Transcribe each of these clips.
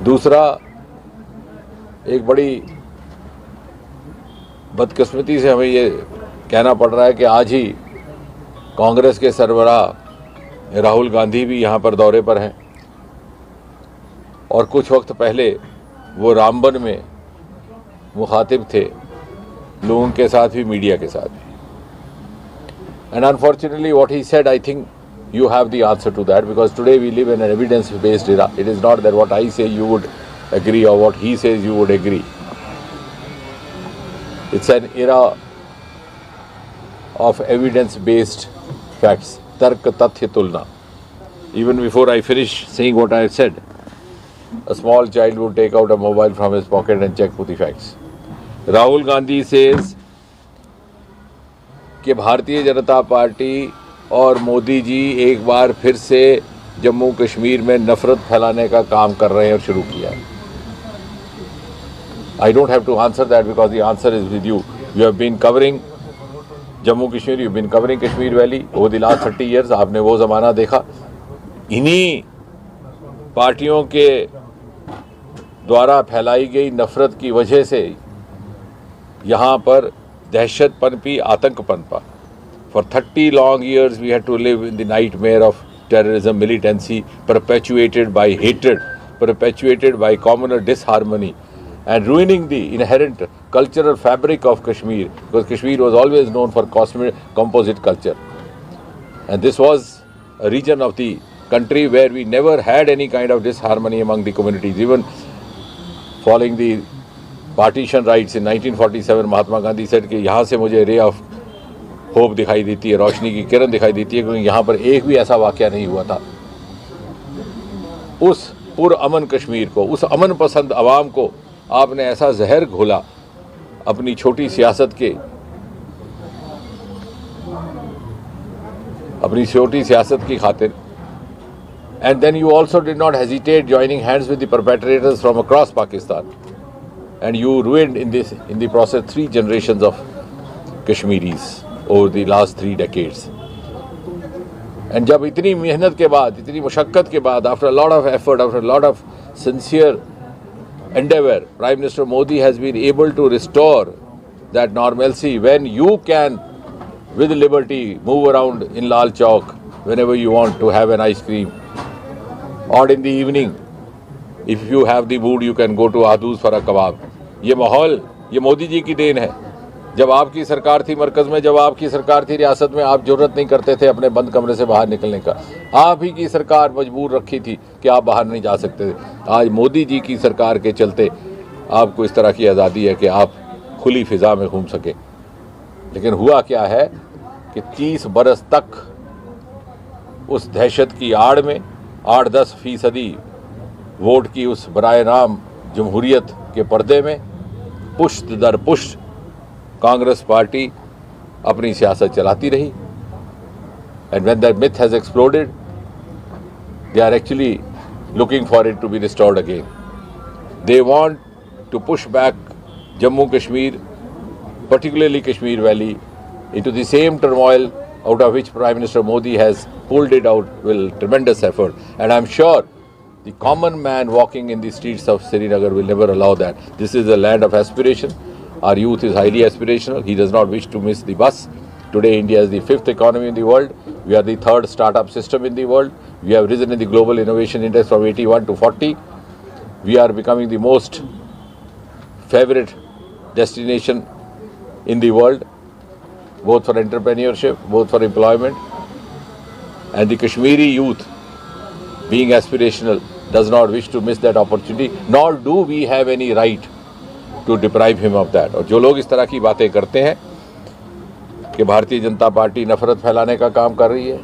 दूसरा, एक बड़ी बदकिस्मती से हमें ये कहना पड़ रहा है कि आज ही कांग्रेस के सरबराह राहुल गांधी भी यहाँ पर दौरे पर हैं और कुछ वक्त पहले वो रामबन में मुखातिब थे लोगों के साथ भी, मीडिया के साथ भी. And unfortunately what he said, I think you have the answer to that, because today we live in an evidence-based era. It is not that what I say you would agree or what he says you would agree. It's an era of evidence-based facts. Tark tathya tulna. Even before I finish saying what I have said, a small child would take out a mobile from his pocket and check for the facts. Rahul Gandhi says कि Bharatiya Janata party और मोदी जी एक बार फिर से जम्मू कश्मीर में नफरत फैलाने का काम कर रहे हैं और शुरू किया है. I don't have to answer that because the answer is with you. You have been covering Jammu Kashmir, you have been covering Kashmir Valley over the last 30 years. आपने वो ज़माना देखा. इन्हीं पार्टियों के द्वारा फैलाई गई नफरत की वजह से यहाँ पर दहशत पनपी, आतंक पनपा. For 30 long years we had to live in the nightmare of terrorism, militancy, perpetuated by hatred, perpetuated by communal disharmony, and ruining the inherent cultural fabric of Kashmir, because Kashmir was always known for composite culture. And this was a region of the country where we never had any kind of disharmony among the communities. Even following the partition rights in 1947 Mahatma Gandhi said कि यहाँ से मुझे ray of hope दिखाई देती है, रोशनी की किरण दिखाई देती है, क्योंकि यहाँ पर एक भी ऐसा वाक़या नहीं हुआ था. उस पुरअमन कश्मीर को, उस अमन पसंद आवाम को आपने ऐसा जहर घोला अपनी छोटी सियासत की खातिर. And then you also did not hesitate joining hands with the perpetrators from across Pakistan. And you ruined in the process 3 generations of Kashmiris over the last 3 decades. And जब इतनी मेहनत के बाद, इतनी मुशक्क़त के बाद, after a lot of effort, after a lot of sincere endeavor, Prime Minister Modi has been able to restore that normalcy when you can, with liberty, move around in Lal Chowk whenever you want to have an ice cream, or in the evening, if you have the mood, you can go to Ahduz for a kebab. ये माहौल, ये मोदी जी की then है. जब आपकी सरकार थी मरकज़ में, जब आपकी सरकार थी रियासत में, आप जरूरत नहीं करते थे अपने बंद कमरे से बाहर निकलने का. आप ही की सरकार मजबूर रखी थी कि आप बाहर नहीं जा सकते थे. आज मोदी जी की सरकार के चलते आपको इस तरह की आज़ादी है कि आप खुली फ़िज़ा में घूम सके. लेकिन हुआ क्या है कि 30 बरस तक उस दहशत की आड़ में 8-10% वोट की उस बराए नाम जमहूरियत के पर्दे में पुश्त दर पुश्त कांग्रेस पार्टी अपनी सियासत चलाती रही. And when that myth has exploded, they are actually looking for it to be restored again. They want to push back Jammu Kashmir, particularly Kashmir Valley, into the same turmoil out of which Prime Minister Modi has pulled it out with tremendous effort. And I'm sure the common man walking in the streets of Srinagar will never allow that. This is a land of aspiration. Our youth is highly aspirational. He does not wish to miss the bus. Today India is the 5th economy in the world. We are the 3rd startup system in the world. We have risen in the global innovation index from 81 to 40. We are becoming the most favorite destination in the world, both for entrepreneurship, both for employment. And the Kashmiri youth, being aspirational, does not wish to miss that opportunity, nor do we have any right to deprive him of that. और जो लोग इस तरह की बातें करते हैं कि भारतीय जनता पार्टी नफरत फैलाने का काम कर रही है,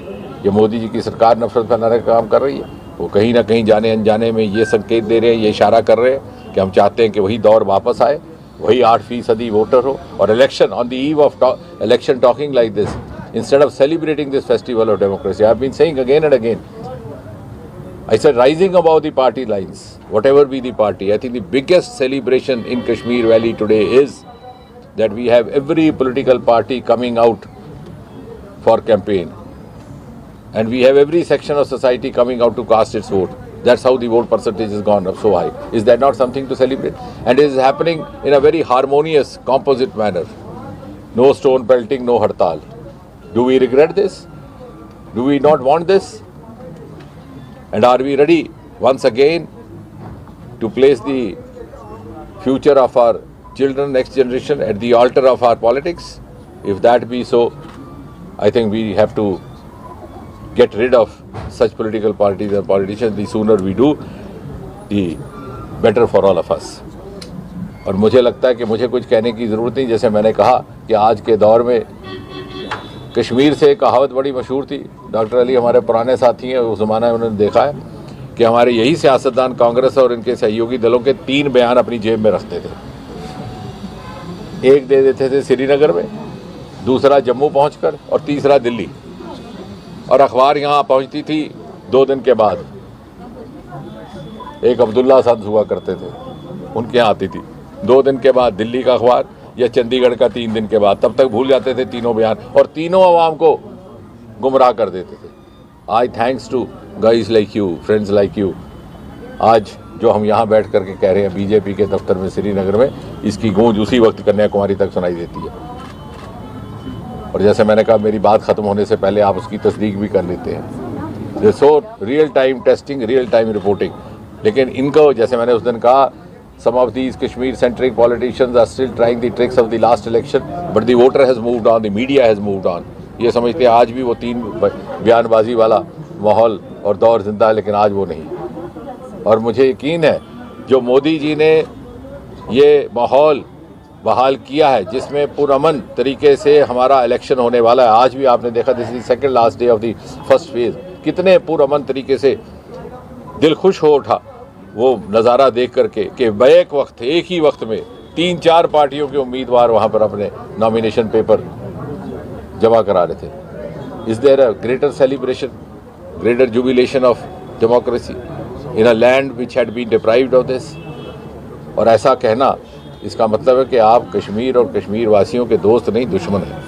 ये मोदी जी की सरकार नफरत फैलाने का काम कर रही है, वो कहीं ना कहीं जाने अनजाने में ये संकेत दे रहे हैं, ये इशारा कर रहे हैं कि हम चाहते हैं कि वही दौर वापस आए, वही 8% वोटर हो. और election, on the eve of election, talking like this instead of celebrating this festival of democracy. I have been saying again and again, I said, rising above the party lines, whatever be the party, I think the biggest celebration in Kashmir Valley today is that we have every political party coming out for campaign. And we have every section of society coming out to cast its vote. That's how the vote percentage has gone up so high. Is that not something to celebrate? And it is happening in a very harmonious, composite manner. No stone pelting, no hartal. Do we regret this? Do we not want this? And are we ready once again to place the future of our children, next generation, at the altar of our politics? If that be so, I think we have to get rid of such political parties and politicians. The sooner we do, the better for all of us. और मुझे लगता है कि मुझे कुछ कहने की ज़रूरत नहीं. जैसे मैंने कहा कि आज के दौर में कश्मीर से एक कहावत बड़ी मशहूर थी. डॉक्टर अली हमारे पुराने साथी हैं, उस ज़माने में उन्होंने देखा है कि हमारे यही सियासतदान कांग्रेस और इनके सहयोगी दलों के 3 बयान अपनी जेब में रखते थे. एक दे देते थे श्रीनगर में, दूसरा जम्मू पहुंचकर और तीसरा दिल्ली. और अखबार यहाँ पहुंचती थी 2 दिन के बाद. एक अब्दुल्ला साहब हुआ करते थे, उनके यहाँ आती थी 2 दिन के बाद दिल्ली का अखबार या चंडीगढ़ का 3 दिन के बाद. तब तक भूल जाते थे तीनों बयान और तीनों अवाम को गुमराह कर देते थे. आज thanks to guys like you, friends like you, आज जो हम यहाँ बैठ करके कह रहे हैं बीजेपी के दफ्तर में श्रीनगर में, इसकी गूंज उसी वक्त कन्याकुमारी तक सुनाई देती है. और जैसे मैंने कहा, मेरी बात ख़त्म होने से पहले आप उसकी तस्दीक भी कर लेते हैं. So real time testing, real time reporting. लेकिन इनको, जैसे मैंने उस दिन कहा, some of these Kashmir centric politicians are still trying the tricks of the last election, but the voter has moved on, the media has moved on. ये समझते हैं आज भी वो 3 बयानबाजी वाला माहौल और दौर जिंदा है, लेकिन आज वो नहीं. और मुझे यकीन है जो मोदी जी ने ये माहौल बहाल किया है, जिसमें पुरअमन तरीके से हमारा इलेक्शन होने वाला है. आज भी आपने देखा, this is second last day of the first phase, कितने पुरअमन तरीके से दिल खुश हो उठा वो नज़ारा देख करके कि बैक वक्त, एक ही वक्त में 3-4 पार्टियों के उम्मीदवार वहाँ पर अपने नॉमिनेशन पेपर जमा करा रहे थे. Is there a greater celebration, greater jubilation of democracy in a land which had been deprived of this? और ऐसा कहना, इसका मतलब है कि आप कश्मीर और कश्मीर वासियों के दोस्त नहीं, दुश्मन हैं.